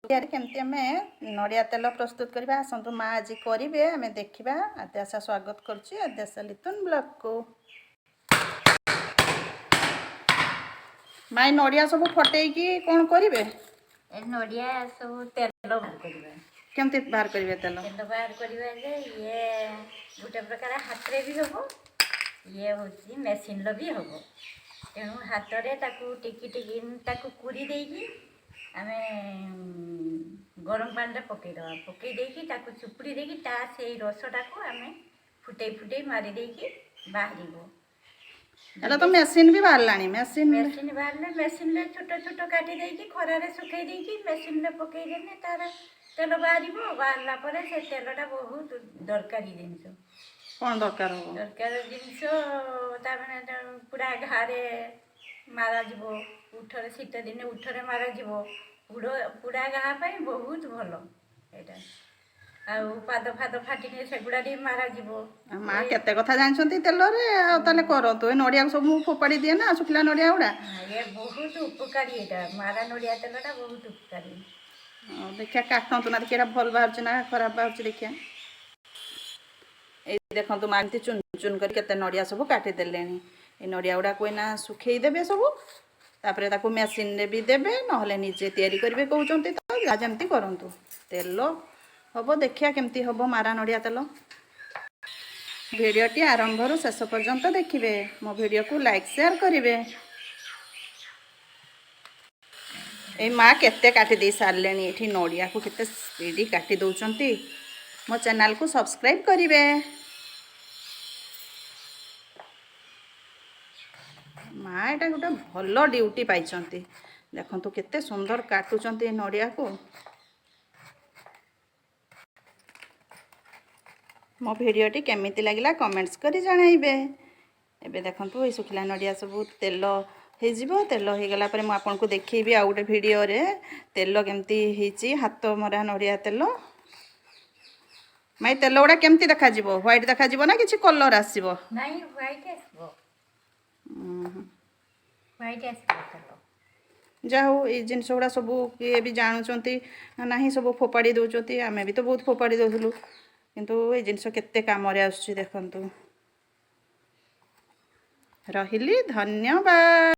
केमती आम नड़िया तेल प्रस्तुत करवा आसतु माँ आज करेंगे आम देखा। आद्याशा स्वागत करुच्ची आद्याशा लिथुन ब्लॉग को। माँ नड़िया सब फटेकी कौन करेंगे? नड़िया सब तेल बाहर करेंगे। केमती बाहर करेंगे तेल? तेल बाहर करेंगे ये गोटे प्रकार हाथ रे भी हम ये हूँ मेसीन भी हम। तेणु हाथ में टिकी टिकी कुरी देकी आम गरम पानी पकईदे पकईदेकी चुपुड़ी देकी से रसटा को आम फुटे फुटे मारिदे बाहर। तो मेसीन भी बाहर लानी मेसीन बाहर मेसीन छोट छोट काटी देकी खरारे सुखई देकी मेसीन पकईदेने तार तेल बाहर बाहरला पर से तेलटा बहुत दरकारी जिनस। कौन दरकार हो? दरकार जिनस पूरा घारे मारा उठरे शीत दिन उठरे मारा पुड़ा घा बहुत भल यहाँ पाद फाद फाटिने सेगुड़ा मारा। माँ केते कथा जानछंती तेल रे ताले करतो। ए नड़िया सब फोपाड़ी दिए ना सुखला नड़िया गुड़ा। ये बहुत उपकारी एटा मारा नड़िया तेलटा बहुत उपकारी। देखिए काटतु ना देखिए भल बाहर ना खराब बाहर देखिए। ये देखो माँ एमती चुन चुन कर नड़िया सब काटिदेले। ये नड़िया गुड़ा कोई ना सुखई देवे सब तापर ताको मेसीन रे भी देवे नहले निजे तैयारी करेंगे कहते तो जहाँ जमती करतु। तेल हम देखिया केमती हम मारा नड़िया तेल। भिडटी आरंभ रु शेष पर्यंत देखिए। मो वीडियो को लाइक शेयर करेंगे। ए माँ केते काटी दे सारे ये नड़िया को केते स्पीड काटी दौरान। मो चैनल को सब्सक्राइब करेंगे। माँ एटा गोटे भल ड्यूटी पाई देखु केते सुंदर काटुंट नड़िया को। मो भिडटी केमिति लगिला कमेंट्स करी जणाइबे। एबे देखंतु ए सुखिला नड़िया सब तेल हो तेल हो गला पर मुझे आपको देखी आ गोटे भिडियो रे तेल केमती होइची हाथ मरा नड़िया तेल। माई तेल गुड़ा केमती देखा जिवो व्हाइट देखा जिवो ना किछि कलर आसीबो? नहीं व्हाइट आसीबो। व्हाइट आसीबो। जा हो ये जिनस गुड़ा सब किए भी जानुचंती ना सब फोपाड़ी दउचंती। आमे भी तो बहुत फोपाड़ी दउथुलु किंतु ये जिनस केते काम रे आसुची देखंतु। रहिली धन्यवाद।